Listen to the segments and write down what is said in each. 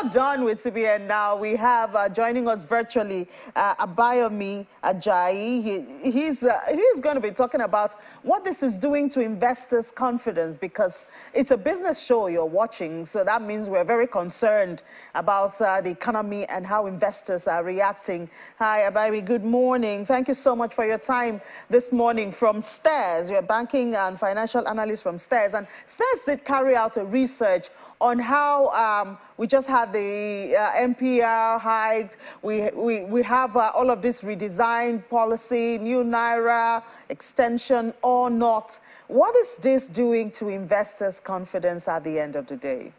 all done with CBN now. We have joining us virtually Abayomi Ajayi. He's going to be talking about what this is doing to investors' confidence, because it's a business show you're watching. So that means we're very concerned about the economy and how investors are reacting. Hi, Abayomi. Good morning. Thank you so much for your time this morning from STARS. You're a banking and financial analyst from STARS. And STARS did carry out a research on how we just had the NPR hiked. We have all of this redesigned policy, new Naira, extension or not. What is this doing to investors' confidence at the end of the day?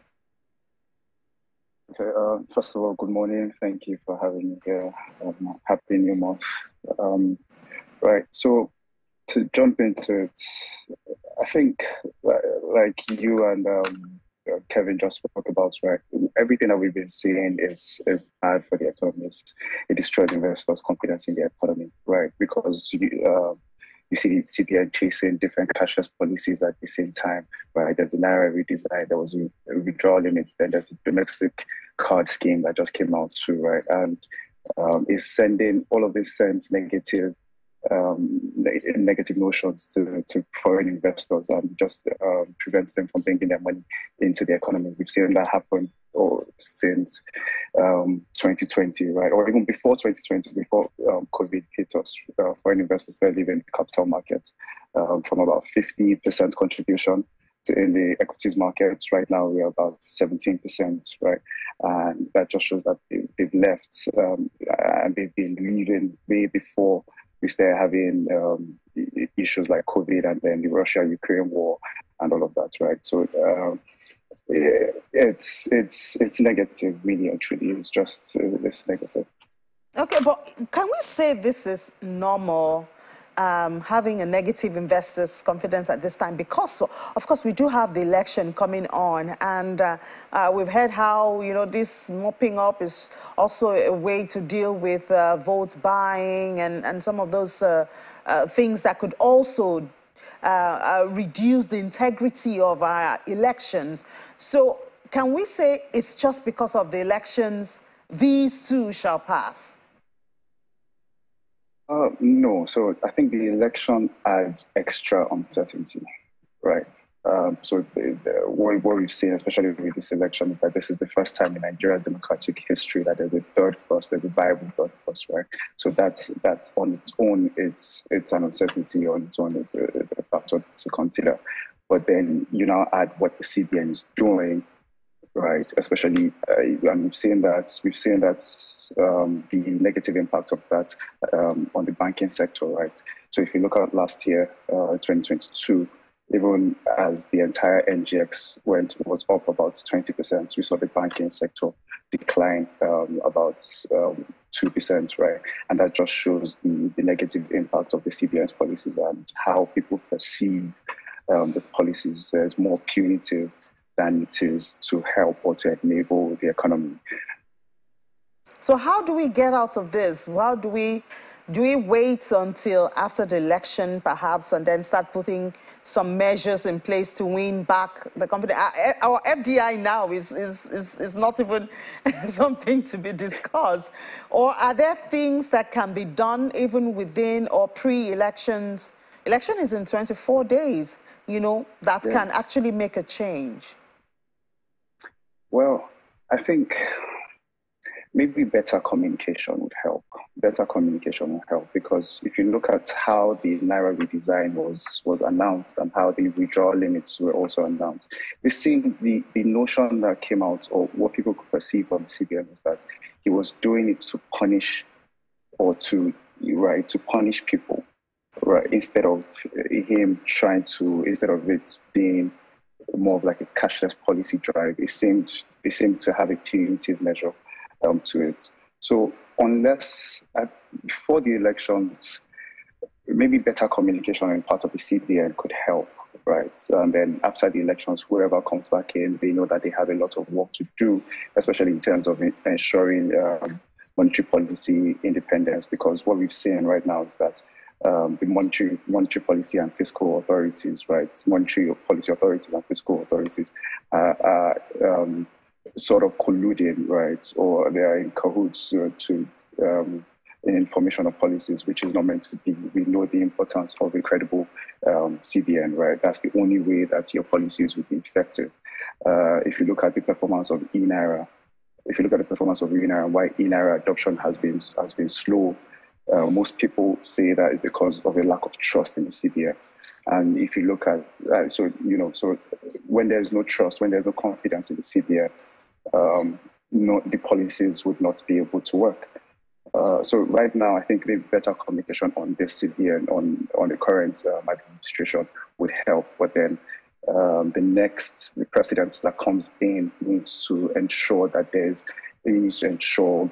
Okay, first of all, good morning. Thank you for having me here. Happy New Month. Right, so to jump into it, I think like you and Kevin just spoke about, right? Everything that we've been seeing is bad for the economists. It destroys investors' confidence in the economy, right? Because you see the CPI chasing different cashless policies at the same time, right? There's the Naira redesign, there was a withdrawal limits, then there's the domestic card scheme that just came out too, right? And it's sending all of this sends negative notions to foreign investors and just prevents them from bringing their money into the economy. We've seen that happen since 2020, right? Or even before 2020, before COVID hit us, foreign investors started leaving the capital markets from about 50% contribution in the equities markets. Right now, we're about 17%, right? And that just shows that they've left and they've been leaving way before we started having issues like COVID and then the Russia-Ukraine war and all of that, right? So it's negative, really and truly. It's just it's negative. Okay, but can we say this is normal, having a negative investors' confidence at this time? Because, of course, we do have the election coming on, and we've heard how, you know, this mopping up is also a way to deal with vote buying and some of those things that could also reduce the integrity of our elections. So can we say it's just because of the elections these two shall pass? No. So I think the election adds extra uncertainty, right? So what we've seen, especially with this election, is that this is the first time in Nigeria's democratic history that there's a third force, there's a viable third force, right? So that's on its own, it's an uncertainty on its own, it's a factor to consider. But then you now add what the CBN is doing, right? Especially, and we've seen that the negative impact of that on the banking sector, right? So if you look at last year, 2022, even as the entire NGX was up about 20%, we saw the banking sector decline about 2%, right? And that just shows the negative impact of the CBN's policies and how people perceive the policies as more punitive than it is to help or to enable the economy. So how do we get out of this? How do we wait until after the election, perhaps, and then start putting some measures in place to win back the confidence? Our FDI now is not even something to be discussed. Or are there things that can be done even within or pre-elections? Election is in 24 days, you know, that can actually make a change. Well, I think maybe better communication would help. Better communication would help, because if you look at how the Naira redesign was announced and how the withdrawal limits were also announced, the notion that came out, or what people could perceive from the CBN, is that he was doing it to punish punish people, right? Instead of it being more of like a cashless policy drive, it seemed to have a punitive measure to it. So unless before the elections, maybe better communication on part of the CBN could help, right? And then after the elections, whoever comes back in, they know that they have a lot of work to do, especially in terms of ensuring monetary policy independence, because what we've seen right now is that the monetary policy and fiscal authorities, right? Monetary policy authorities and fiscal authorities are sort of colluding, right, or they are in cahoots to information of policies, which is not meant to be. We know the importance of a credible CBN, right? That's the only way that your policies would be effective. If you look at the performance of Naira, why Naira adoption has been slow, most people say that is because of a lack of trust in the CBN. And if you look at so when there's no trust, when there's no confidence in the CBN, the policies would not be able to work. So right now, I think the better communication on this CBN, on the current administration would help. But then the president that comes in needs to ensure that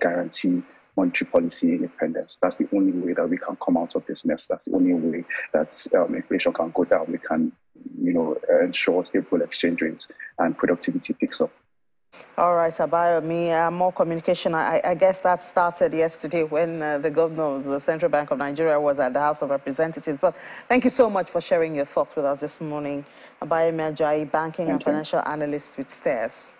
guarantee monetary policy independence. That's the only way that we can come out of this mess. That's the only way that inflation can go down. We can, ensure stable exchange rates and productivity picks up. All right, Abayomi, more communication. I guess that started yesterday when the governor of the Central Bank of Nigeria was at the House of Representatives. But thank you so much for sharing your thoughts with us this morning. Abayomi Ajayi, banking and financial analyst with STAIRS.